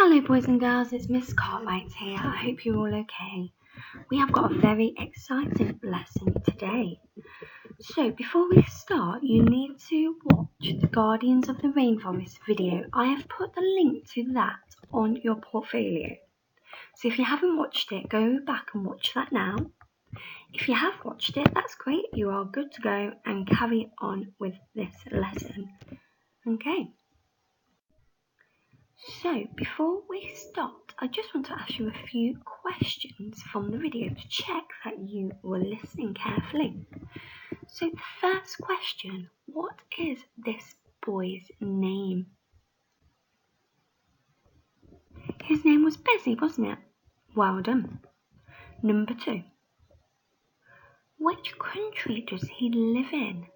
Hello boys and girls, it's Miss Cartwright here. I hope you're all okay. We have got a very exciting lesson today. So before we start, you need to watch the Guardians of the Rainforest video. I have put the link to that on your portfolio. So if you haven't watched it, go back and watch that now. If you have watched it, that's great. You are good to go and carry on with this lesson. Okay. So, before we start, I just want to ask you a few questions from the video to check that you were listening carefully. So, the first question, what is this boy's name? His name was Busy, wasn't it? Well done. Number 2. Which country does he live in?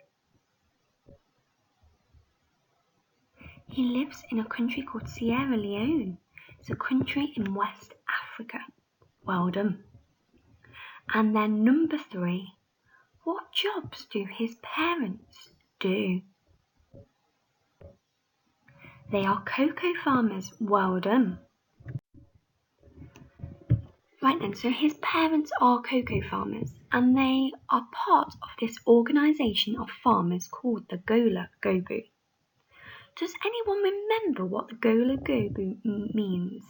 He lives in a country called Sierra Leone. It's a country in West Africa. Well done. And then number 3. What jobs do his parents do? They are cocoa farmers. Well done. Right then, so his parents are cocoa farmers and they are part of this organisation of farmers called the Gola Gobu. Does anyone remember what the Gola Gobu means?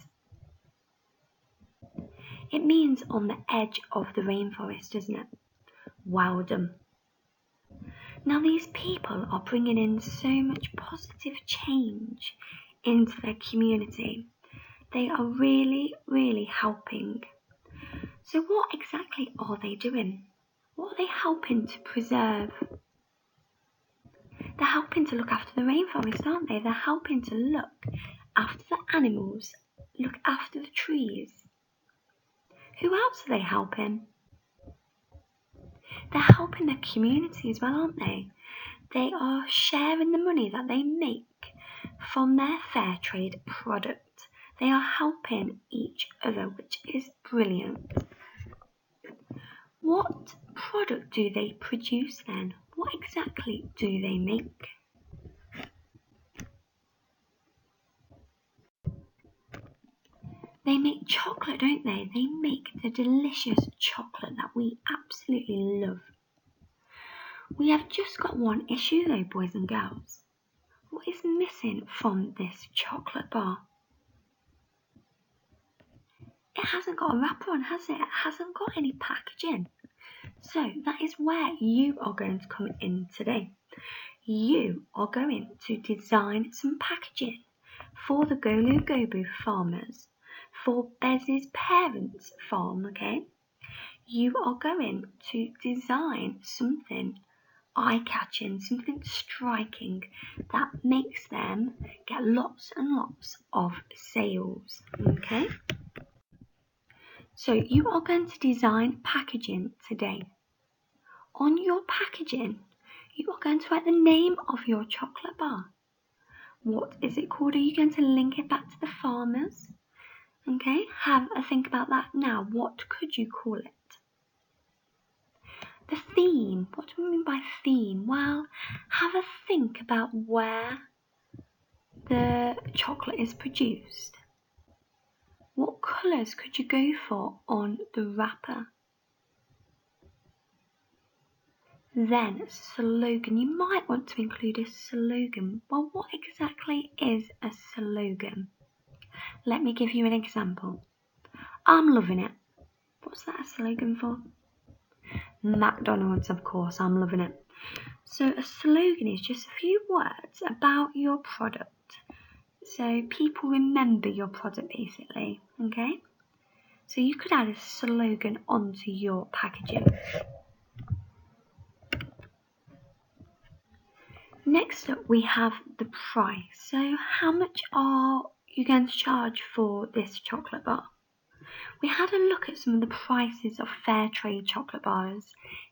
It means on the edge of the rainforest, doesn't it? Well done. Now these people are bringing in so much positive change into their community. They are really, really helping. So what exactly are they doing? What are they helping to preserve? They're helping to look after the rainforest, aren't they? They're helping to look after the animals, look after the trees. Who else are they helping? They're helping their community as well, aren't they? They are sharing the money that they make from their fair trade product. They are helping each other, which is brilliant. What product do they produce then? What exactly do they make? They make chocolate, don't they? They make the delicious chocolate that we absolutely love. We have just got one issue though, boys and girls. What is missing from this chocolate bar? It hasn't got a wrapper on, has it? It hasn't got any packaging. So that is where you are going to come in today. You are going to design some packaging for the Gola Gobu farmers, for Bez's parents' farm, okay? You are going to design something eye-catching, something striking that makes them get lots and lots of sales, okay? So you are going to design packaging today. On your packaging, you are going to write the name of your chocolate bar. What is it called? Are you going to link it back to the farmers? Okay, have a think about that now. What could you call it? The theme. What do we mean by theme? Well, have a think about where the chocolate is produced. What colours could you go for on the wrapper? Then a slogan. You might want to include a slogan. Well, what exactly is a slogan? Let me give you an example. I'm loving it. What's that a slogan for? McDonald's, of course, I'm loving it. So a slogan is just a few words about your product. So people remember your product basically, okay? So you could add a slogan onto your packaging. Next up we have the price. So how much are you going to charge for this chocolate bar? We had a look at some of the prices of fair trade chocolate bars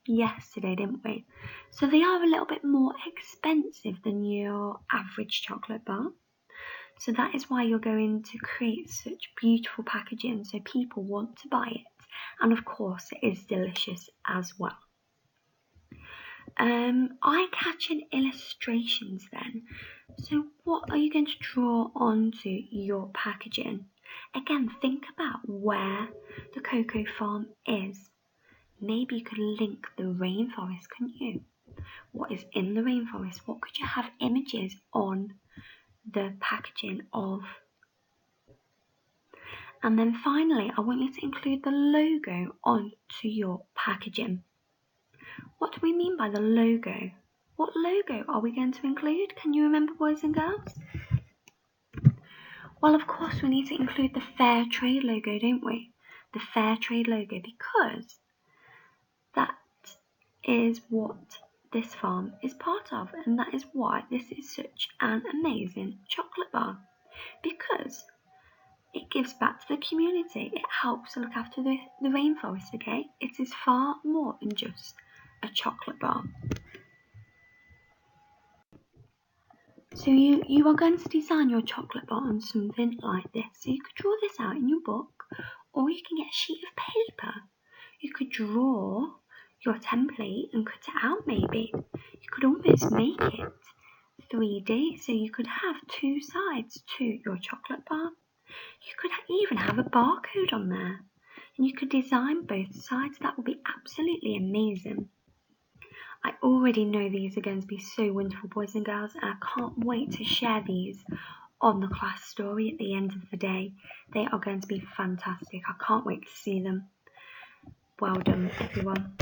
yesterday, didn't we? So they are a little bit more expensive than your average chocolate bar. So that is why you're going to create such beautiful packaging so people want to buy it. And of course it is delicious as well. Eye-catching illustrations then. So what are you going to draw onto your packaging? Again, think about where the cocoa farm is. Maybe you could link the rainforest, couldn't you? What is in the rainforest? What could you have images on the packaging of? And then finally, I want you to include the logo onto your packaging. What do we mean by the logo? What logo are we going to include? Can you remember, boys and girls? Well, of course, we need to include the Fair Trade logo, don't we? The Fair Trade logo, because that is what this farm is part of, and that is why this is such an amazing chocolate bar, because it gives back to the community. It helps to look after the rainforest, okay? It is far more than just a chocolate bar. So you are going to design your chocolate bar on something like this. So you could draw this out in your book, or you can get a sheet of paper. You could draw your template and cut it out maybe. You could almost make it 3D, so you could have two sides to your chocolate bar. You could even have a barcode on there, and you could design both sides. That would be absolutely amazing. I already know these are going to be so wonderful, boys and girls, and I can't wait to share these on the class story at the end of the day. They are going to be fantastic. I can't wait to see them. Well done, everyone.